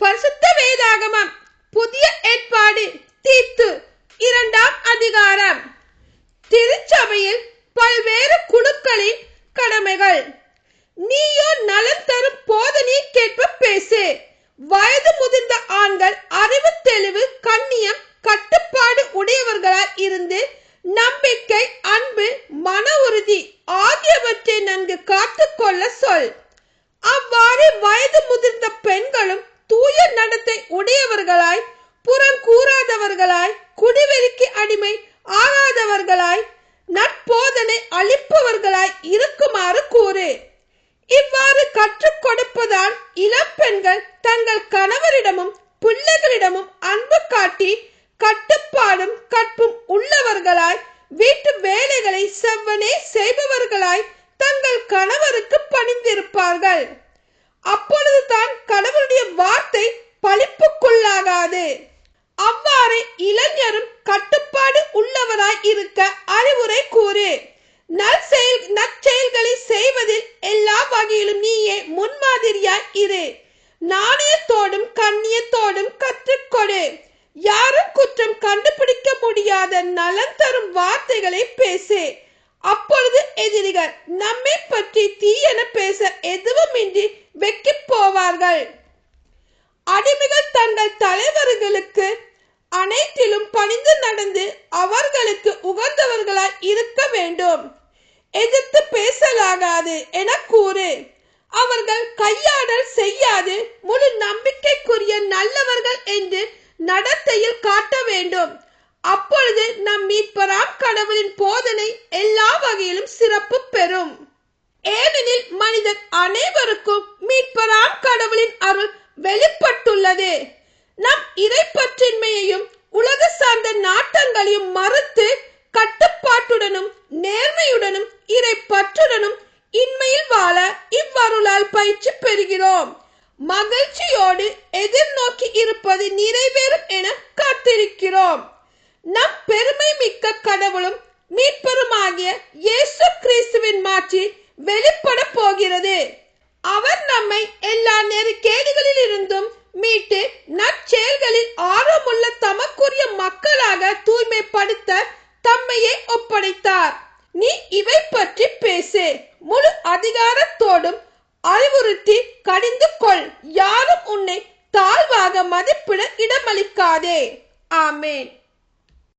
பரிசுத்த வேதாகமம் புதிய ஏற்பாடு தீத்து 2ஆம் அதிகாரம். திருச்சபையில் பல்வேறு குழுக்களின் கடமைகள். நீயோ நலன் தரும் போதனையை கேட்ப பேசு. வயது முதிர்ந்த ஆண்கள் அறிவு தெளிவு கண்ணியம் கட்டுப்பாடு உடையவர்களாய் இருந்து நம்பிக்கை அன்பு மன உறுதி ஆகியவற்றை நன்கு காத்துக்கொள்ள சொல். அவ்வாறு வயது முதிர்ந்த பெண்களும் தூய நடத்தை உடையவர்களாய் புறங்கூறாதவர்களாய் குடிவெறிக்கு அடிமை ஆகாதவர்களாய் நற்போதனை அளிப்பவர்களாய் இருக்குமாறு கூறு. இவ்வாறு கற்றுக் கொடுப்பதால் இளம் பெண்கள் தங்கள் கணவரிடமும் பிள்ளைகளிடமும் அன்பு காட்டி கட்டுப்பாடும் கற்பும் உள்ளவர்களாய் வீட்டு வேலைகளை செவ்வனே செய்பவர்களாய் தங்கள் கணவருக்கு பணிந்திருப்பார்கள். அப்பொழுதுதான் கடவுளுடைய வார்த்தை பழிப்புக்குள்ளாகாது. அவ்வாறு இளைஞரும் கட்டுப்பாடு உள்ளவராய் இருக்க அறிவுரை கூறு. நற்செயல்களை செய்வதில் எல்லா வகையிலும் நீயே முன்மாதிரியாய் இரு. நாணயத்தோடும் கண்ணியத்தோடும் கற்றுக்கொடு. யாரும் குற்றம் கண்டுபிடிக்க முடியாத நலன் தரும் வார்த்தைகளை பேசு. அப்பொழுது எதிரிகள் நம்மை பற்றி தீயென பேச எதுவுமின்றி வெக்கி போவார்கள். அடிமைகள் தங்கள் தலைவர்களுக்கு அனைத்திலும் பணிந்து நடந்து அவர்களுக்கு உகந்தவர்களாய் இருக்க வேண்டும். எதிர்த்து பேசலாகாது என கூறு. அவர்கள் கையாடல் செய்யாது முழு நம்பிக்கைக்குரிய நல்லவர்கள் என்று நடத்தையில் காட்ட வேண்டும். அப்பொழுது நம் மீட்பராம் கடவுளின் போதனை எல்லா வகையிலும் சிறப்பு பெறும். ஏனெனில் மனிதன் அனைவருக்கும் மீட்பராம் கடவுளின் அருள் வெளிப்பட்டுள்ளது. நம் இறைப்பற்றின்மையையும் உலக சார்ந்த நாட்டங்களையும் மறுத்து கட்டுப்பாட்டுடனும் நேர்மையுடனும் இறைப்பற்றுடனும் இன்மையில் வாழ இவ்வருளால் பயிற்சி பெறுகிறோம். மகிழ்ச்சியோடு எதிர்நோக்கி இருப்பது நிறைவேறும் என காத்திருக்கிறோம். நம் பெருமை மிக்க கடவுளும் மீட்பருமாகிய இயேசு கிறிஸ்துவின் மாட்சி வெளிப்பட போகிறது. அவர் நம்மை எல்லா நெருக்கேடுகளில் இருந்தும் மீட்டு நற்செயல்களில் ஆர்வமுள்ள தமக்குரிய மக்களாக தூய்மைப்படுத்த தம்மையே ஒப்படைத்தார். நீ இவை பற்றி பேசு. முழு அதிகாரத்தோடும் அறிவுறுத்தி கடிந்து கொள். யாரும் உன்னை தாழ்வாக மதிப்பிட இடமளிக்காதே. ஆமேன்.